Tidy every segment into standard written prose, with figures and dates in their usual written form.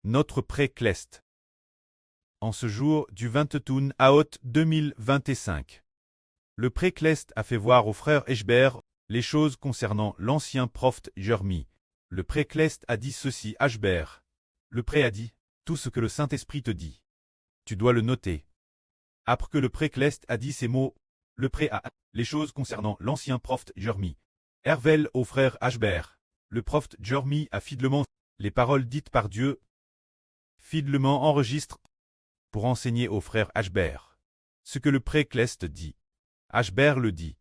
Notre pré Clest. En ce jour du 21 août 2025, le pré Clest a fait voir au frère Eshber les choses concernant l'ancien prophète Jeremie. Le pré Clest a dit ceci à Eshber. Le pré a dit, tout ce que le Saint-Esprit te dit. Tu dois le noter. Après que le pré Clest a dit ces mots, le pré a les choses concernant l'ancien prophète Jeremie. Hervel au frère Eshber. Le prophète Jeremie a fidèlement les paroles dites par Dieu. Fidèlement enregistre pour enseigner au frère Eshber ce que le pré Clest dit. Eshber le dit.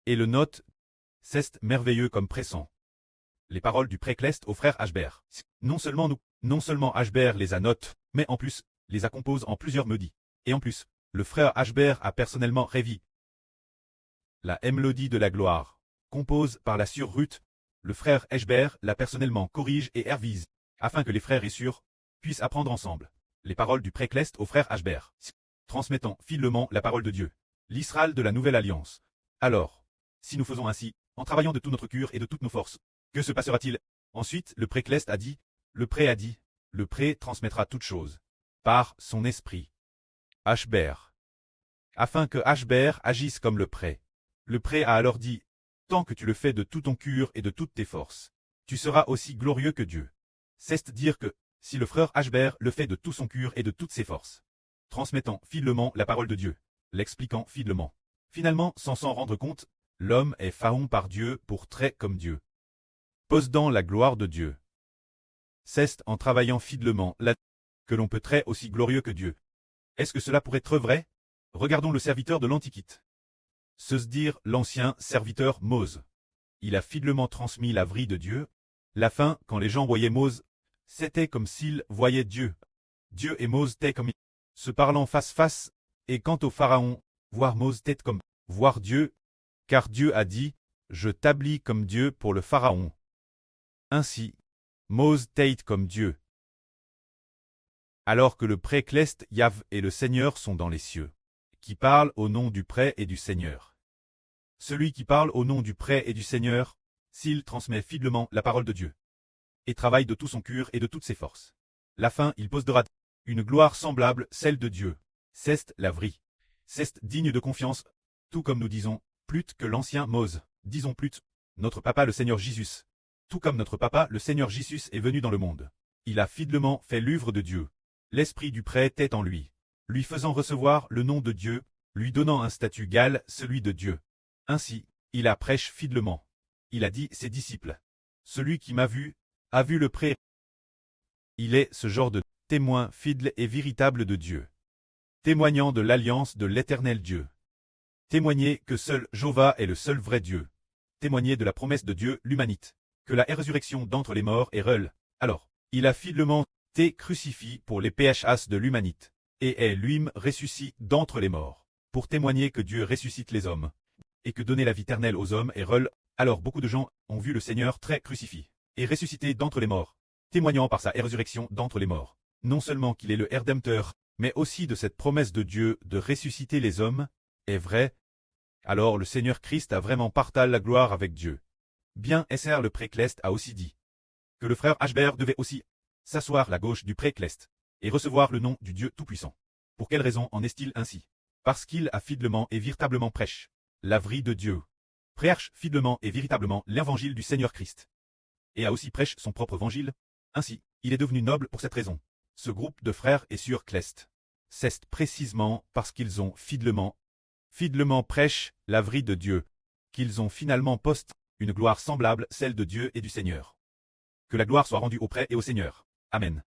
Et le note, c'est merveilleux comme pressant. Les paroles du pré Clest au frère Eshber. Non seulement Eshber les annote, mais en plus, les a compose en plusieurs mélodies. Et en plus, le frère Eshber a personnellement révi la mélodie de la gloire, compose par la sœur Ruth. Le frère Eshber l'a personnellement corrige et révise, afin que les frères et sœurs puissent apprendre ensemble les paroles du pré Clest au frère Eshber, transmettant fidèlement la parole de Dieu, l'Israël de la nouvelle alliance. Alors, si nous faisons ainsi, en travaillant de tout notre cœur et de toutes nos forces, que se passera-t-il? Ensuite, le pré Clest a dit, le pré transmettra toutes choses, par son esprit. Eshber. Afin que Eshber agisse comme le pré a alors dit, tant que tu le fais de tout ton cœur et de toutes tes forces, tu seras aussi glorieux que Dieu. C'est dire que, si le frère Eshber le fait de tout son cœur et de toutes ses forces, transmettant fidèlement la parole de Dieu, l'expliquant fidèlement, finalement sans s'en rendre compte, l'homme est faon par Dieu pour trait comme Dieu, possédant la gloire de Dieu. C'est en travaillant fidèlement là que l'on peut trait aussi glorieux que Dieu. Est-ce que cela pourrait être vrai? Regardons le serviteur de l'Antiquité. Se dire l'ancien serviteur Mose. Il a fidèlement transmis la vraie de Dieu. La fin, quand les gens voyaient Mose, c'était comme s'ils voyaient Dieu. Dieu et Mose étaient comme se parlant face-face, et quant au Pharaon, voir Mose était comme voir Dieu, car Dieu a dit, je t'établis comme Dieu pour le Pharaon. Ainsi, Mose était comme Dieu. Alors que le pré Clest Yav et le Seigneur sont dans les cieux, qui parle au nom du pré et du Seigneur. Celui qui parle au nom du pré et du Seigneur, s'il transmet fidèlement la parole de Dieu, et travaille de tout son cœur et de toutes ses forces. La fin, il possédera une gloire semblable, celle de Dieu. C'est la vraie. C'est digne de confiance, tout comme nous disons, plus que l'ancien Mose, disons plus, notre papa le Seigneur Jésus. Tout comme notre papa le Seigneur Jésus est venu dans le monde. Il a fidèlement fait l'œuvre de Dieu. L'esprit du prêtre est en lui, lui faisant recevoir le nom de Dieu, lui donnant un statut égal, celui de Dieu. Ainsi, il a prêché fidèlement. Il a dit ses disciples, celui qui m'a vu, a vu le prêtre. Il est ce genre de témoin fidèle et véritable de Dieu, témoignant de l'alliance de l'éternel Dieu. Témoigner que seul Jéhovah est le seul vrai Dieu. Témoigner de la promesse de Dieu, l'humanité, que la résurrection d'entre les morts est réelle. Alors, il a fidèlement été crucifié pour les péchas de l'humanité, et est lui-même ressuscité d'entre les morts, pour témoigner que Dieu ressuscite les hommes, et que donner la vie éternelle aux hommes est réel. Alors beaucoup de gens ont vu le Seigneur très crucifié, et ressuscité d'entre les morts, témoignant par sa résurrection d'entre les morts, non seulement qu'il est le Rédempteur, mais aussi de cette promesse de Dieu de ressusciter les hommes, est vrai. Alors le Seigneur Christ a vraiment partagé la gloire avec Dieu. Bien SR le pré Clest a aussi dit que le frère Eshber devait aussi s'asseoir à la gauche du pré Clest et recevoir le nom du Dieu Tout-Puissant. Pour quelle raison en est-il ainsi? Parce qu'il a fidèlement et véritablement prêché la vraie de Dieu. Prêche fidèlement et véritablement l'évangile du Seigneur Christ. Et a aussi prêché son propre évangile. Ainsi, il est devenu noble pour cette raison. Ce groupe de frères et sœurs Clest. C'est précisément parce qu'ils ont fidèlement prêché la vraie de Dieu, qu'ils ont finalement posté une gloire semblable, celle de Dieu et du Seigneur. Que la gloire soit rendue au prêtre et au Seigneur. Amen.